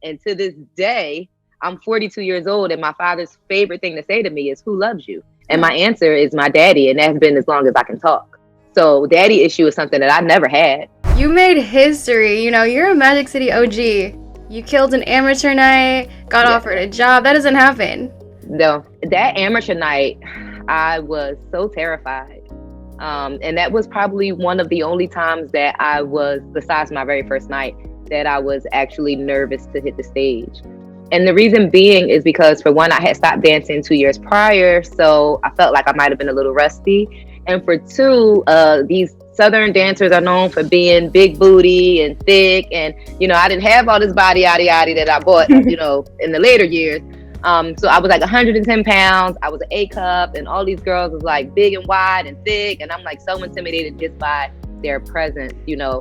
And to this day, I'm 42 years old, and my father's favorite thing to say to me is, "Who loves you?" And my answer is my daddy, and that's been as long as I can talk. So daddy issue is something that I never had. You made history. You know, you're a Magic City OG. You killed an amateur night, got offered a job. That doesn't happen. No, that amateur night, I was so terrified. And that was probably one of the only times that I was, besides my very first night, that I was actually nervous to hit the stage. And the reason being is because, for one, I had stopped dancing 2 years prior, so I felt like I might have been a little rusty. And for two, these Southern dancers are known for being big booty and thick, and I didn't have all this body yada yada that I bought in the later years. So I was like 110 pounds. I was an A cup, and all these girls was like big and wide and thick, and I'm like so intimidated just by their presence,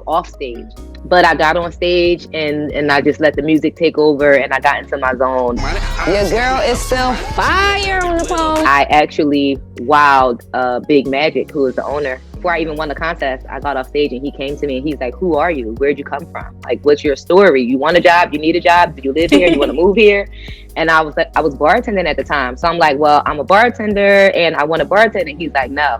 off stage. But I got on stage and I just let the music take over, and I got into my zone. Your girl is still fire on the pole. I actually wowed Big Magic, who is the owner. Before I even won the contest, I got off stage and he came to me and he's like, "Who are you? Where'd you come from? Like, what's your story? You want a job? You need a job? Do you live here? You want to move here?" And I was like, I was bartending at the time. So I'm like, "Well, I'm a bartender and I want to bartend." And he's like, "No."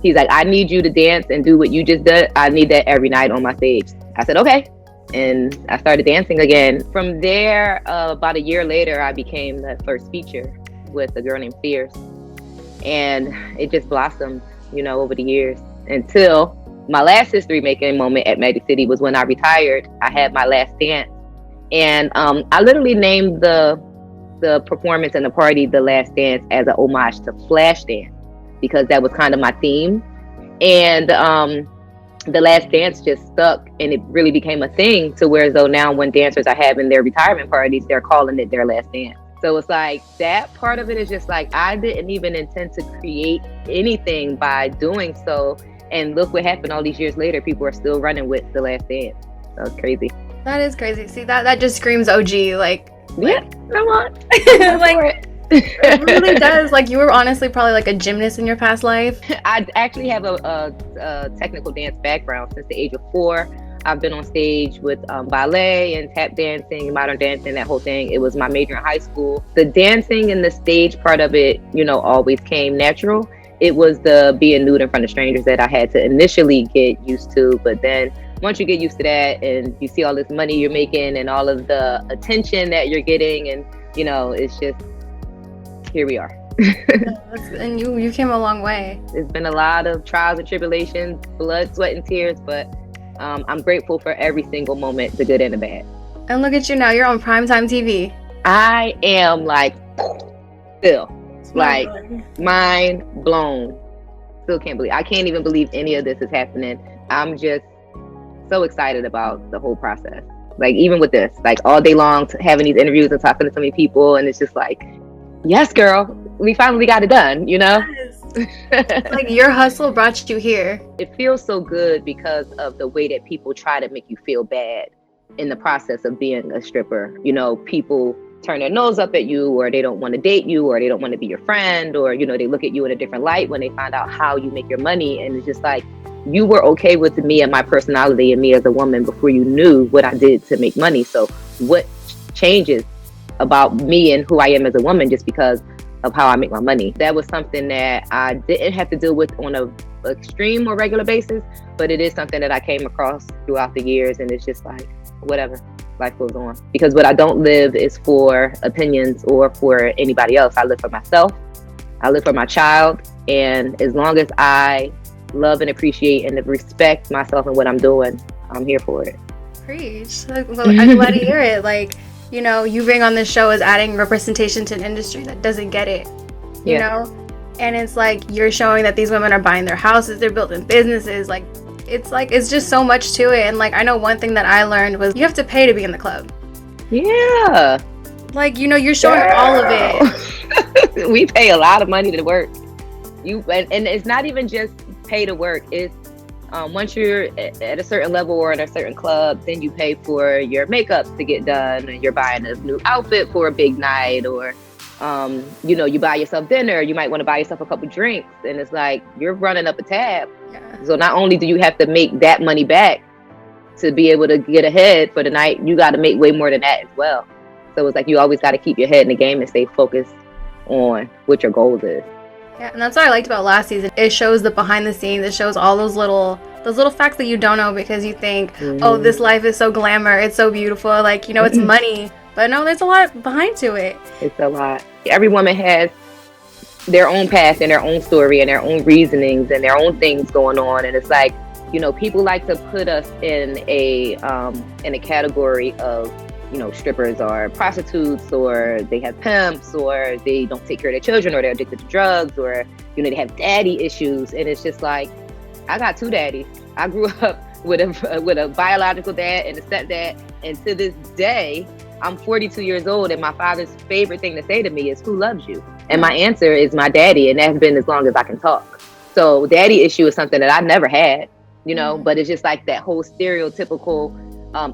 He's like, "I need you to dance and do what you just did. I need that every night on my stage." I said, "Okay." And I started dancing again. From there, about a year later, I became the first feature with a girl named Fierce. And it just blossomed, over the years, until my last history making moment at Magic City was when I retired. I had my last dance. And I literally named the performance and the party The Last Dance as an homage to Flashdance, because that was kind of my theme. And The Last Dance just stuck, and it really became a thing, to where though now when dancers are having their retirement parties, they're calling it their last dance. So it's like that part of it is just like, I didn't even intend to create anything by doing so. And look what happened all these years later. People are still running with The Last Dance. That was crazy. That is crazy. See, that just screams OG. Yeah, come on. It really does. Like, you were honestly probably like a gymnast in your past life. I actually have a technical dance background since the age of 4. I've been on stage with ballet and tap dancing, modern dancing, that whole thing. It was my major in high school. The dancing and the stage part of it, always came natural. It was the being nude in front of strangers that I had to initially get used to. But then once you get used to that and you see all this money you're making and all of the attention that you're getting, and it's just, here we are. And you came a long way. There's been a lot of trials and tribulations, blood, sweat, and tears, but I'm grateful for every single moment, the good and the bad. And look at you now, you're on primetime TV. I am still mind blown. Still can't believe. I can't even believe any of this is happening. I'm just so excited about the whole process. Like, even with this, all day long, having these interviews and talking to so many people, and it's just like, yes, girl, we finally got it done, Yes. Like, your hustle brought you here. It feels so good because of the way that people try to make you feel bad in the process of being a stripper. People turn their nose up at you, or they don't want to date you, or they don't want to be your friend, or, they look at you in a different light when they find out how you make your money. And it's just like, you were okay with me and my personality and me as a woman before you knew what I did to make money. So what changes about me and who I am as a woman just because of how I make my money? That was something that I didn't have to deal with on a extreme or regular basis, but it is something that I came across throughout the years, and it's just like, whatever, life goes on. Because what I don't live is for opinions or for anybody else. I live for myself. I live for my child. And as long as I love and appreciate and respect myself and what I'm doing, I'm here for it. Preach. I'm glad to hear it. You being on this show is adding representation to an industry that doesn't get it, you know? And it's like, you're showing that these women are buying their houses, they're building businesses. It's just so much to it. And I know one thing that I learned was you have to pay to be in the club. Yeah. You're showing all of it. We pay a lot of money to work. And it's not even just pay to work. It's once you're at a certain level or in a certain club, then you pay for your makeup to get done, and you're buying a new outfit for a big night, or you buy yourself dinner. You might want to buy yourself a couple drinks, and it's like, you're running up a tab. Yeah. So not only do you have to make that money back, to be able to get ahead for the night, you got to make way more than that as well. So it's like you always got to keep your head in the game and stay focused on what your goals is. Yeah, and that's what I liked about last season. It shows the behind the scenes. It shows all those little facts that you don't know because you think, oh, this life is so glamour, it's so beautiful, like, you know, it's money. But no, there's a lot behind to it. It's a lot. Every woman has their own path and their own story and their own reasonings and their own things going on. And it's like, you know, people like to put us in a category of, you know, strippers or prostitutes, or they have pimps, or they don't take care of their children, or they're addicted to drugs, or, you know, they have daddy issues. And it's just like, I got two daddies. I grew up with a biological dad and a stepdad, and to this day, I'm 42 years old, and my father's favorite thing to say to me is, "Who loves you?" And my answer is my daddy, and that's been as long as I can talk. So daddy issue is something that I never had, you know, but it's just like that whole stereotypical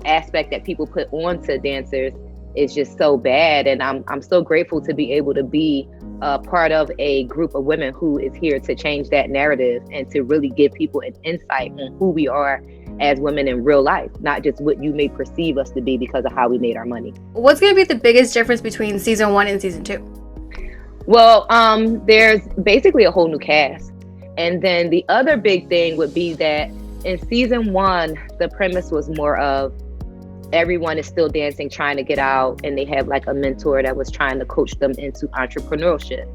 aspect that people put onto dancers is just so bad. And I'm so grateful to be able to be part of a group of women who is here to change that narrative and to really give people an insight on who we are as women in real life, not just what you may perceive us to be because of how we made our money. What's going to be the biggest difference between season 1 and season 2? Well, there's basically a whole new cast. And then the other big thing would be that in season 1, the premise was more of everyone is still dancing, trying to get out, and they have like a mentor that was trying to coach them into entrepreneurship.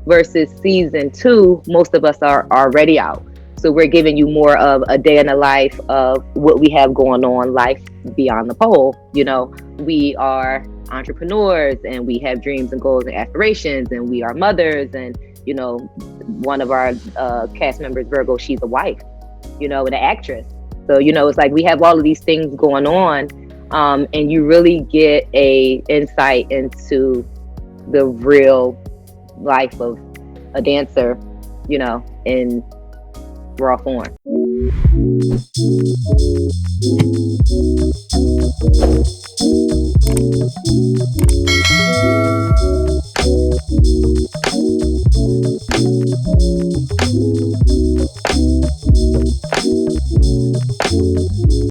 Versus season 2, most of us are already out. So we're giving you more of a day in the life of what we have going on, life beyond the pole. You know, we are entrepreneurs and we have dreams and goals and aspirations, and we are mothers. And, you know, one of our cast members, Virgo, she's a wife, you know, and an actress. So, you know, it's like we have all of these things going on, and you really get a insight into the real life of a dancer, you know, in raw form.